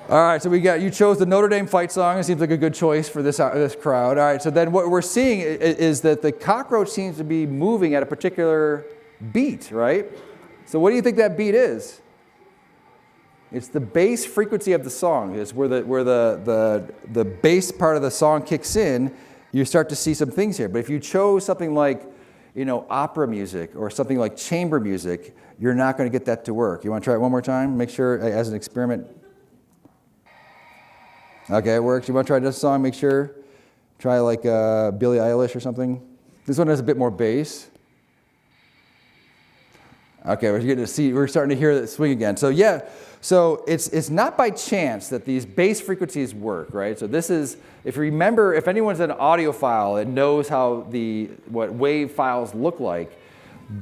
All right, so you chose the Notre Dame fight song. It seems like a good choice for this crowd. All right, so then what we're seeing is that the cockroach seems to be moving at a particular beat, right? So what do you think that beat is? It's the bass frequency of the song. It's where the bass part of the song kicks in. You start to see some things here. But if you chose something like, opera music or something like chamber music, you're not going to get that to work. You want to try it one more time? Make sure, as an experiment. Okay, it works. You want to try this song? Make sure. Try like Billie Eilish or something. This one has a bit more bass. Okay, we're starting to hear that swing again. So yeah, so it's not by chance that these bass frequencies work, right? So this is, if you remember, if anyone's an audiophile and knows how what wave files look like,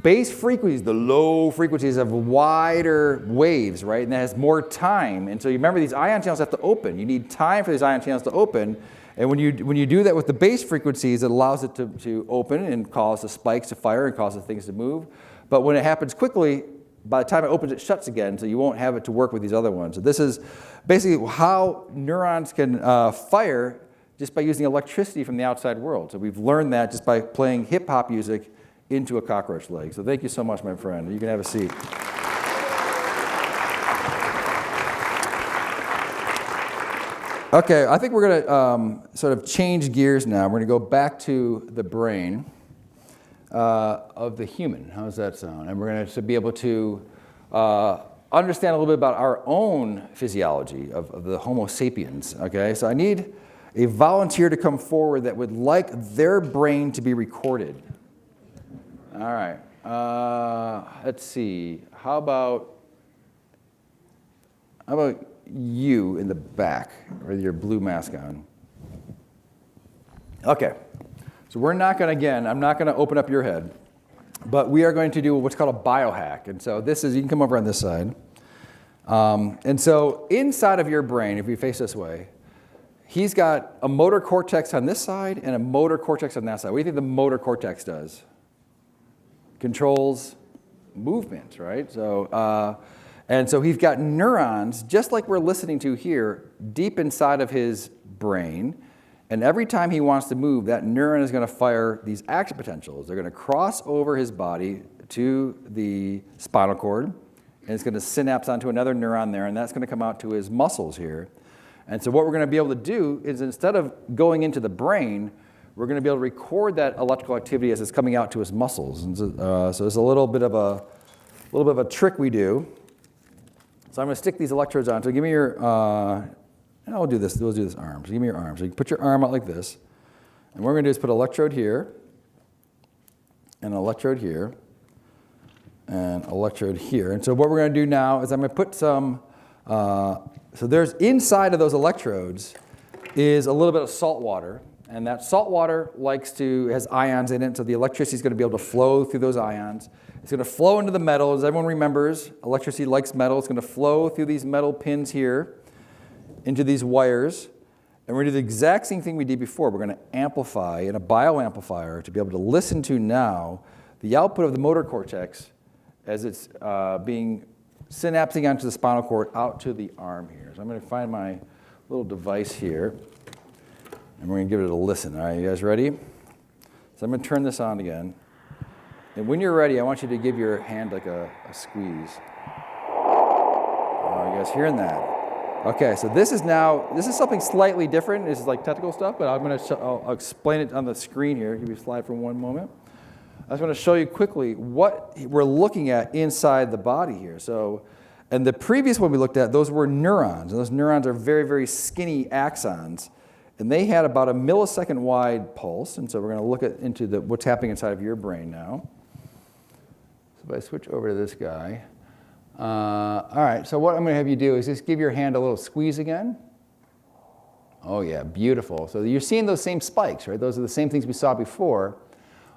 bass frequencies, the low frequencies, have wider waves, right? And that has more time. And so you remember these ion channels have to open. You need time for these ion channels to open. And when you do that with the bass frequencies, it allows it to open and cause the spikes to fire and cause the things to move. But when it happens quickly, by the time it opens, it shuts again, so you won't have it to work with these other ones. So this is basically how neurons can fire just by using electricity from the outside world. So we've learned that just by playing hip-hop music into a cockroach leg. So thank you so much, my friend. You can have a seat. Okay, I think we're going to sort of change gears now. We're going to go back to the brain of the human. How does that sound? And we're going to be able to understand a little bit about our own physiology of the Homo sapiens. Okay, so I need a volunteer to come forward that would like their brain to be recorded. All right. Let's see. How about you in the back with your blue mask on? Okay. So we're not going to, again, I'm not going to open up your head, but we are going to do what's called a biohack. And so this is, you can come over on this side. And so inside of your brain, if we face this way, he's got a motor cortex on this side and a motor cortex on that side. What do you think the motor cortex does? Controls movement, right? So, and so he's got neurons, just like we're listening to here, deep inside of his brain. And every time he wants to move, that neuron is going to fire these action potentials. They're going to cross over his body to the spinal cord, and it's going to synapse onto another neuron there, and that's going to come out to his muscles here. And so what we're going to be able to do is, instead of going into the brain, we're going to be able to record that electrical activity as it's coming out to his muscles. And so it's a little bit of a trick we do. So I'm going to stick these electrodes on. So give me your, and I'll do this. We'll do this arm. So give me your arm. So you can put your arm out like this. And what we're going to do is put an electrode here, and an electrode here, and an electrode here. And so what we're going to do now is I'm going to put some, so there's inside of those electrodes is a little bit of salt water. And that salt water has ions in it, so the electricity is going to be able to flow through those ions. It's going to flow into the metal. As everyone remembers, electricity likes metal. It's going to flow through these metal pins here into these wires. And we're going to do the exact same thing we did before. We're going to amplify in a bioamplifier to be able to listen to now the output of the motor cortex as it's being synapsing onto the spinal cord out to the arm here. So I'm going to find my little device here, and we're going to give it a listen. All right, you guys ready? So I'm going to turn this on again. And when you're ready, I want you to give your hand like a squeeze. Oh, you guys hearing that? Okay, so this is something slightly different. This is like technical stuff, but I'll explain it on the screen here. Give you a slide for one moment. I just want to show you quickly what we're looking at inside the body here. So, and the previous one we looked at, those were neurons. And those neurons are very, very skinny axons. And they had about a millisecond wide pulse. And so we're going to look into what's happening inside of your brain now. So if I switch over to this guy. All right, so what I'm going to have you do is just give your hand a little squeeze again. Oh yeah, beautiful. So you're seeing those same spikes, right? Those are the same things we saw before,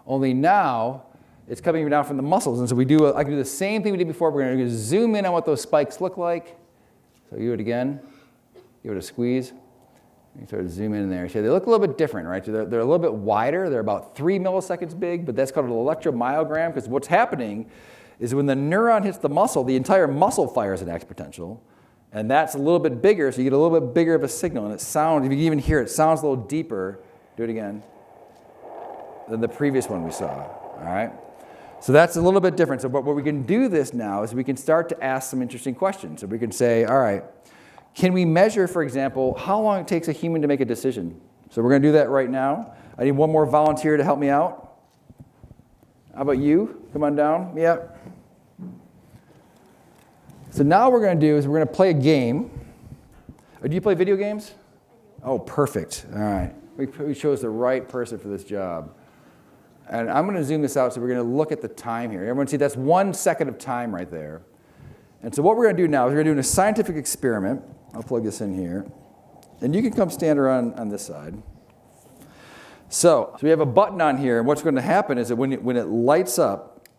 only now it's coming down from the muscles. And so I can do the same thing we did before. We're going to zoom in on what those spikes look like. So do it again. Give it a squeeze. You sort of zoom in there. So they look a little bit different, right? So they're a little bit wider. They're about 3 milliseconds big, but that's called an electromyogram because what's happening is when the neuron hits the muscle, the entire muscle fires an X potential, and that's a little bit bigger, so you get a little bit bigger of a signal, and it sounds, if you can even hear it, sounds a little deeper, do it again, than the previous one we saw, all right? So that's a little bit different. So what we can do this now is we can start to ask some interesting questions. So we can say, all right, can we measure, for example, how long it takes a human to make a decision? So we're going to do that right now. I need one more volunteer to help me out. How about you? Come on down. Yeah. So now what we're going to do is we're going to play a game. Do you play video games? Oh, perfect. All right. We chose the right person for this job. And I'm going to zoom this out so we're going to look at the time here. Everyone see that's 1 second of time right there. And so what we're going to do now is we're going to do a scientific experiment. I'll plug this in here. And you can come stand around on this side. So we have a button on here, and what's going to happen is that when it lights up,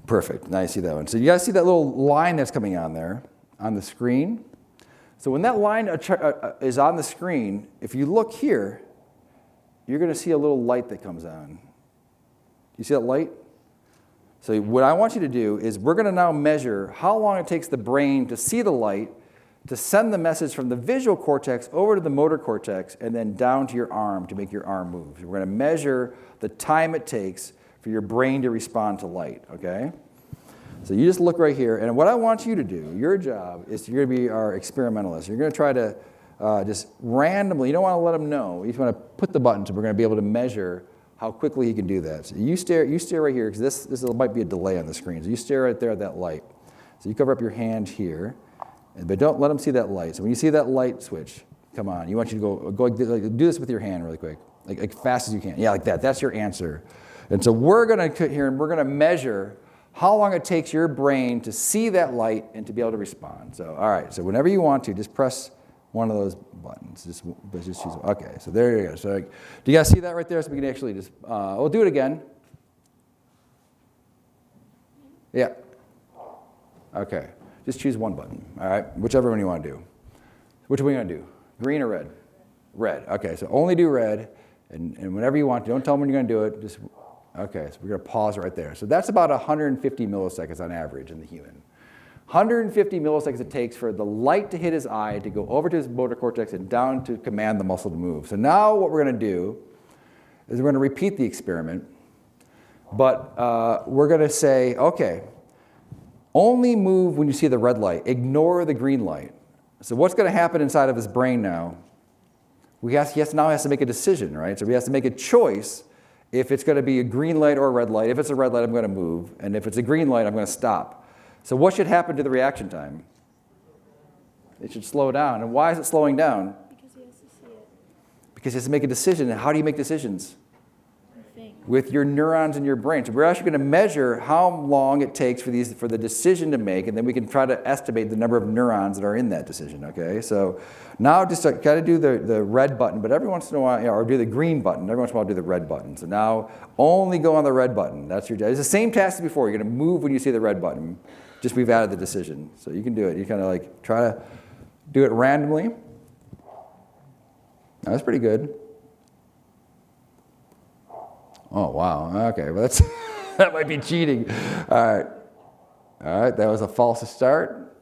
perfect, now you see that one. So you guys see that little line that's coming on there on the screen? So when that line is on the screen, if you look here, you're going to see a little light that comes on. You see that light? So what I want you to do is we're going to now measure how long it takes the brain to see the light, to send the message from the visual cortex over to the motor cortex and then down to your arm to make your arm move. So we're going to measure the time it takes for your brain to respond to light, okay? So you just look right here, and what I want you to do, your job, is you're going to be our experimentalist. You're going to try to just randomly, you don't want to let him know, you just want to put the button so we're going to be able to measure how quickly he can do that. So you stare right here, because this might be a delay on the screen. So you stare right there at that light. So you cover up your hand here, but don't let him see that light. So when you see that light switch, come on, you want you to go do this with your hand really quick, like fast as you can. Yeah, like that. That's your answer. And so we're going to sit here and we're going to measure how long it takes your brain to see that light and to be able to respond. So, all right, so whenever you want to, just press one of those buttons. Just choose. Okay, so there you go. So do you guys see that right there? So we can actually just, we'll do it again. Yeah. Okay, just choose one button, all right? Whichever one you want to do. Which one are you going to do? Green or red? Red. Okay, so only do red, and whenever you want to. Don't tell them when you're going to do it. Just, okay, so we're going to pause right there. So that's about 150 milliseconds on average in the human. 150 milliseconds it takes for the light to hit his eye, to go over to his motor cortex and down to command the muscle to move. So now what we're going to do is we're going to repeat the experiment, but we're going to say, okay, only move when you see the red light. Ignore the green light. So what's going to happen inside of his brain now? He now has to make a decision, right? So he has to make a choice if it's going to be a green light or a red light. If it's a red light, I'm going to move. And if it's a green light, I'm going to stop. So what should happen to the reaction time? It should slow down. And why is it slowing down? Because he has to see it. Because he has to make a decision. And how do you make decisions? You think. with your neurons in your brain. So we're actually going to measure how long it takes for the decision to make, and then we can try to estimate the number of neurons that are in that decision, okay? So now just got to do the red button, but every once in a while, or do the green button. Every once in a while, do the red button. So now only go on the red button. That's your, it's the same task as before. You're going to move when you see the red button. Just we've added the decision. So you can do it. You kind of like try to do it randomly. That's pretty good. Oh, wow. Okay, well, that's that might be cheating. All right, that was a false start.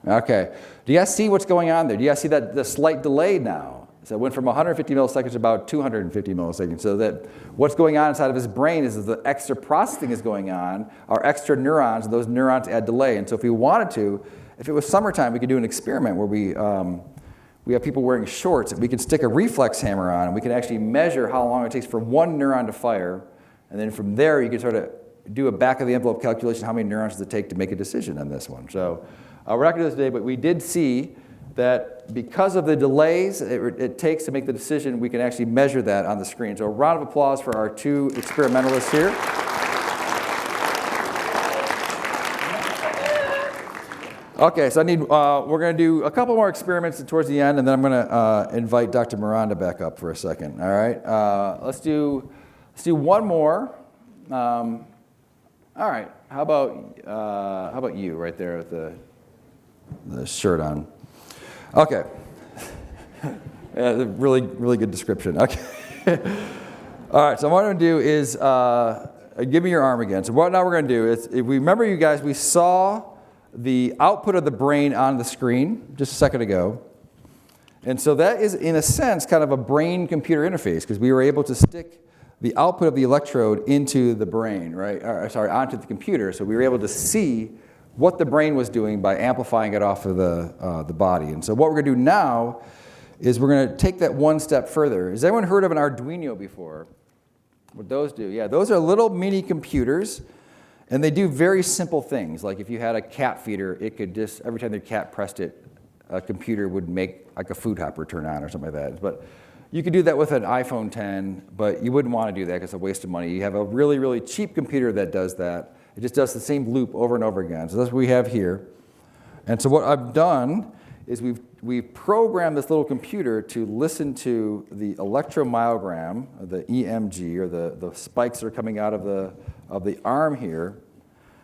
Okay, do you guys see what's going on there? Do you guys see that the slight delay now? So it went from 150 milliseconds to about 250 milliseconds. So that what's going on inside of his brain is that the extra processing is going on, our extra neurons, and those neurons add delay. And so if we wanted to, if it was summertime, we could do an experiment where we have people wearing shorts, and we can stick a reflex hammer on, and we can actually measure how long it takes for one neuron to fire. And then from there, you can sort of do a back-of-the-envelope calculation, how many neurons does it take to make a decision on this one. So we're not going to do this today, but we did see that because of the delays it takes to make the decision, we can actually measure that on the screen. So a round of applause for our two experimentalists here. Okay, so we're going to do a couple more experiments towards the end, and then I'm going to invite Dr. Miranda back up for a second. All right, let's do one more. All right, how about you right there with the shirt on? Okay, yeah, really good description. Okay, all right. So what I'm going to do is give me your arm again. So what now we're going to do is, if we remember, you guys, we saw the output of the brain on the screen just a second ago. And so that is, in a sense, kind of a brain-computer interface, because we were able to stick the output of the electrode into the brain, right? Onto the computer. So we were able to see what the brain was doing by amplifying it off of the body. And so what we're going to do now is we're going to take that one step further. Has anyone heard of an Arduino before? What those do? Yeah, those are little mini computers. And they do very simple things, like if you had a cat feeder, it could just, every time the cat pressed it, a computer would make like a food hopper turn on or something like that. But you could do that with an iPhone 10, but you wouldn't want to do that because it's a waste of money. You have a really cheap computer that does that. It just does the same loop over and over again. So that's what we have here. And so what I've done is we've programmed this little computer to listen to the electromyogram, the EMG, or the spikes that are coming out of the arm here.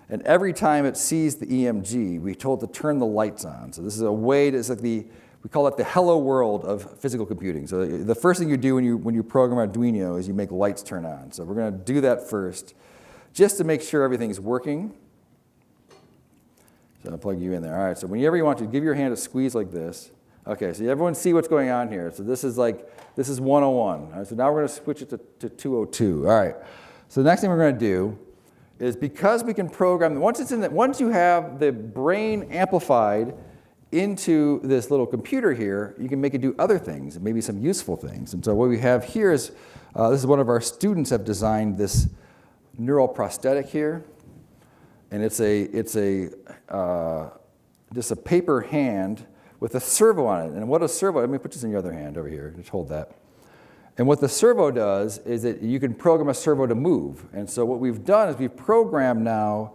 And every time it sees the EMG, we told it to turn the lights on. So this is a way to, it's like we call it the hello world of physical computing. So the first thing you do when you program Arduino is you make lights turn on. So we're going to do that first, just to make sure everything's working. So I'll plug you in there. All right, so whenever you want to, give your hand a squeeze like this. Okay, so everyone see what's going on here. So this is 101. All right, so now we're going to switch it to 202. All right, so the next thing we're going to do is, because we can program, once you have the brain amplified into this little computer here, you can make it do other things, maybe some useful things. And so what we have here is, this is one of our students have designed this neural prosthetic here. And it's just a paper hand with a servo on it. And what a servo, let me put this in your other hand over here, just hold that. And what the servo does is that you can program a servo to move. And so what we've done is we've programmed now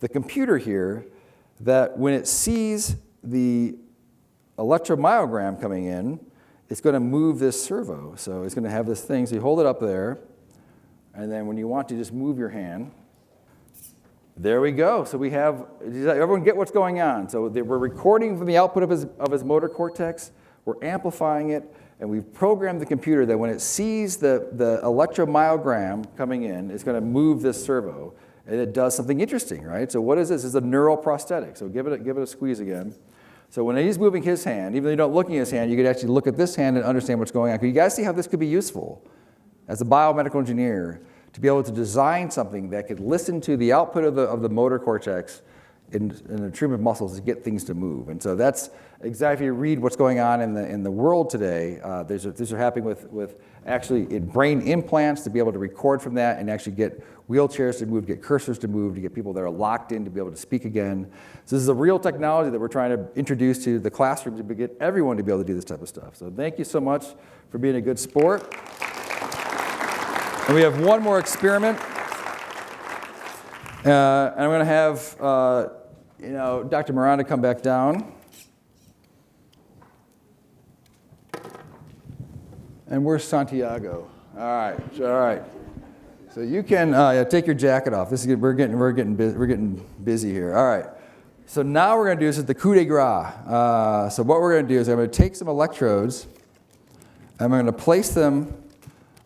the computer here that when it sees the electromyogram coming in, it's going to move this servo. So it's going to have this thing, so you hold it up there, and then when you want to just move your hand, there we go. So we have, everyone get what's going on. So we're recording from the output of his motor cortex, we're amplifying it, and we've programmed the computer that when it sees the electromyogram coming in, it's going to move this servo, and it does something interesting, right? So what is this? It's a neural prosthetic. So give it a squeeze again. So when he's moving his hand, even though you're not looking at his hand, you could actually look at this hand and understand what's going on. Can you guys see how this could be useful as a biomedical engineer, to be able to design something that could listen to the output of the motor cortex, in the treatment of muscles is to get things to move. And so that's exactly, if you read what's going on in the world today, these are happening with actually brain implants to be able to record from that and actually get wheelchairs to move, get cursors to move, to get people that are locked in to be able to speak again. So this is a real technology that we're trying to introduce to the classroom to get everyone to be able to do this type of stuff. So thank you so much for being a good sport. And we have one more experiment. And I'm going to have Dr. Miranda come back down. And where's Santiago? All right. So you can take your jacket off. This is good. We're getting busy here. All right. So now we're going to do this is the coup de grace. So what we're going to do is I'm going to take some electrodes. I'm going to place them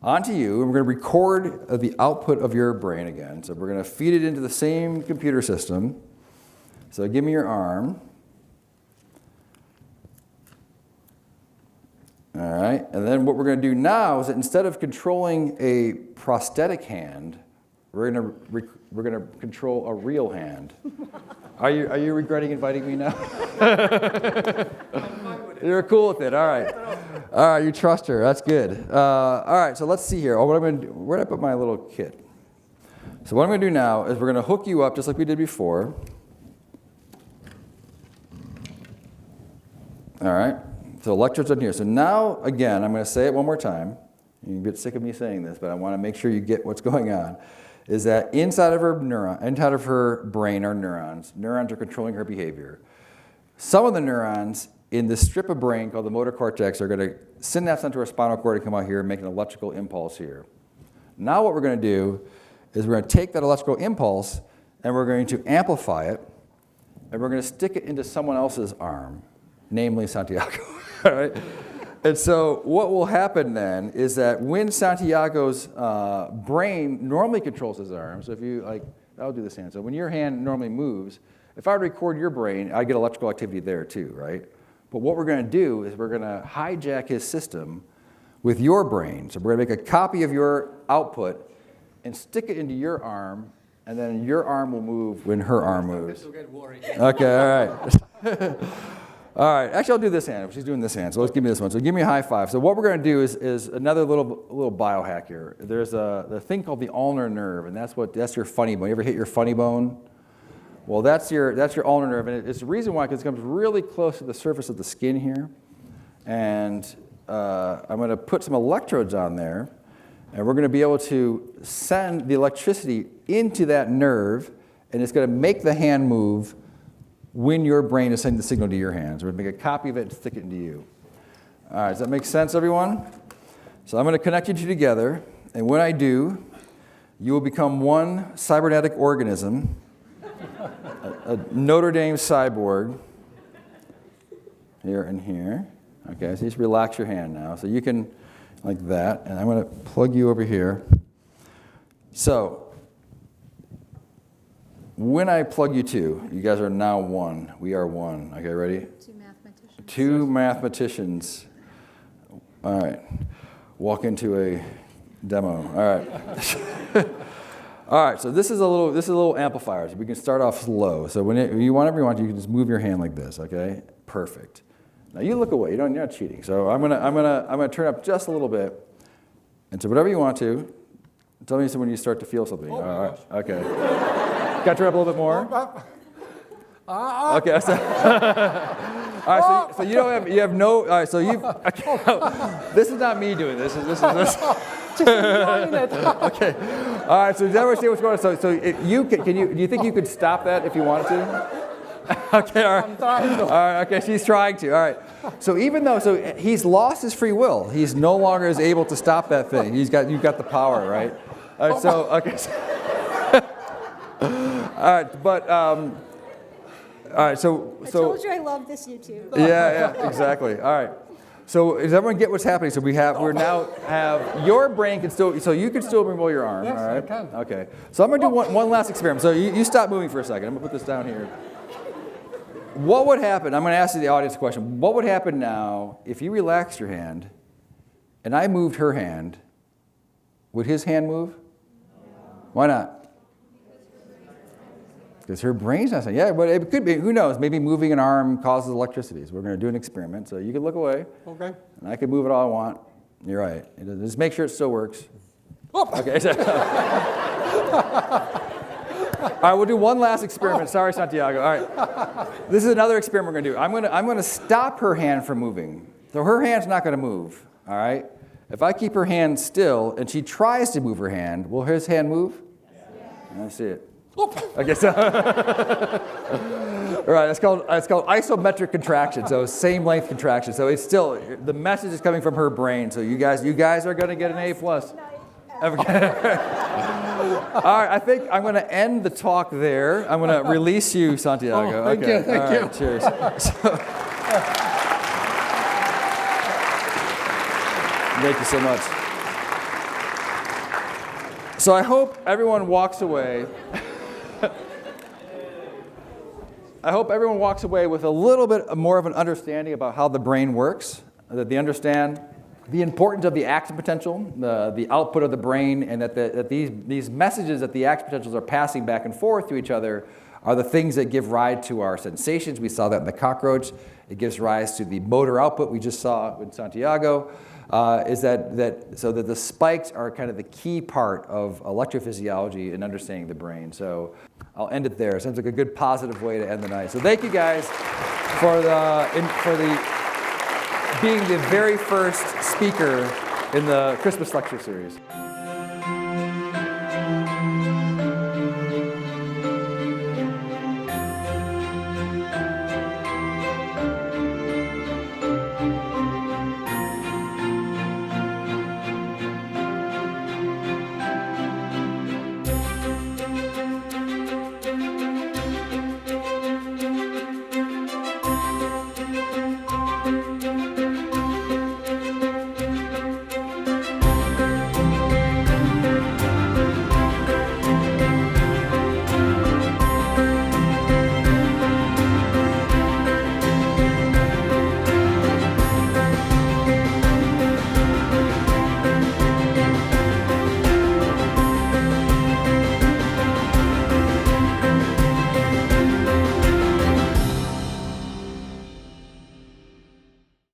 onto you, and we're going to record the output of your brain again. So we're going to feed it into the same computer system. So give me your arm. All right, and then what we're going to do now is that instead of controlling a prosthetic hand, we're going to control a real hand. Are you regretting inviting me now? You're cool with it. All right, you trust her. That's good. All right, so let's see here. What I'm going to do? Where did I put my little kit? So what I'm going to do now is we're going to hook you up just like we did before. All right. So electrodes in here. So now, again, I'm going to say it one more time. You can get sick of me saying this, but I want to make sure you get what's going on. Is that inside of her brain are neurons. Neurons are controlling her behavior. Some of the neurons in this strip of brain called the motor cortex are going to synapse onto her spinal cord and come out here and make an electrical impulse here. Now what we're going to do is we're going to take that electrical impulse and we're going to amplify it, and we're going to stick it into someone else's arm, namely Santiago. All right? And so what will happen then is that when Santiago's brain normally controls his arm, so if you, I'll do this hand. So when your hand normally moves, if I record your brain, I get electrical activity there too, right? But what we're going to do is we're going to hijack his system with your brain. So we're going to make a copy of your output and stick it into your arm, and then your arm will move when her arm moves. Okay, all right. All right, actually I'll do this hand. She's doing this hand, so let's give me this one. So give me a high five. So what we're going to do is another little biohack here. There's a thing called the ulnar nerve, and that's your funny bone. You ever hit your funny bone? Well, that's your ulnar nerve, and it's the reason why, because it comes really close to the surface of the skin here. And I'm going to put some electrodes on there, and we're going to be able to send the electricity into that nerve, and it's going to make the hand move when your brain is sending the signal to your hands. We're going to make a copy of it and stick it into you. All right, does that make sense, everyone? So I'm going to connect you two together, and when I do, you will become one cybernetic organism, a Notre Dame cyborg, here and here. Okay, so just relax your hand now. So you can, like that, and I'm going to plug you over here. So when I plug you two, you guys are now one. We are one. Okay, ready? Two mathematicians. All right. Walk into a demo. All right. All right. So this is a little amplifier. So we can start off slow. So whenever you want, you can just move your hand like this. Okay. Perfect. Now you look away. You're not cheating. So I'm gonna turn up just a little bit. And so whatever you want to, tell me when you start to feel something. Oh, all right. Okay. Got to turn up a little bit more. Okay. So, all right. So you have no. All right. So you. Okay, this is not me doing this. This is. Just enjoying it. Okay. All right. So does everyone see what's going on? So do you think you could stop that if you wanted to? Okay. All right. I'm trying to. All right. Okay. She's trying to. All right. So even though he's lost his free will, he's no longer is able to stop that thing. You've got the power, right? All right. So okay. All right, but all right. So I told you I love this YouTube. Yeah, exactly. All right. So does everyone get what's happening? So we now have your brain can still, so you can still roll your arm. Yes, all right. I can. Okay. So I'm gonna do one last experiment. So you stop moving for a second. I'm gonna put this down here. What would happen? I'm gonna ask you the audience a question. What would happen now if you relaxed your hand, and I moved her hand? Would his hand move? Why not? Because her brain's not saying, yeah, but it could be, who knows, maybe moving an arm causes electricity. So we're going to do an experiment. So you can look away. Okay. And I can move it all I want. You're right. Just make sure it still works. Oh. Okay. All right, we'll do one last experiment. Sorry, Santiago. All right. This is another experiment we're going to do. I'm going to stop her hand from moving. So her hand's not going to move, all right? If I keep her hand still and she tries to move her hand, will his hand move? Yeah. I see it. Okay, so all right, it's called isometric contraction. So same length contraction. So it's still, the message is coming from her brain. So you guys are going to get an A+. All right, I think I'm going to end the talk there. I'm going to release you, Santiago. Thank you. All right, cheers. Thank you so much. So I hope everyone walks away. I hope everyone walks away with a little bit more of an understanding about how the brain works, that they understand the importance of the action potential, the output of the brain, and that these messages that the action potentials are passing back and forth to each other are the things that give rise to our sensations. We saw that in the cockroach. It gives rise to the motor output we just saw in Santiago. So that the spikes are kind of the key part of electrophysiology and understanding the brain. So I'll end it there. Sounds like a good positive way to end the night. So thank you guys for being the very first speaker in the Christmas lecture series.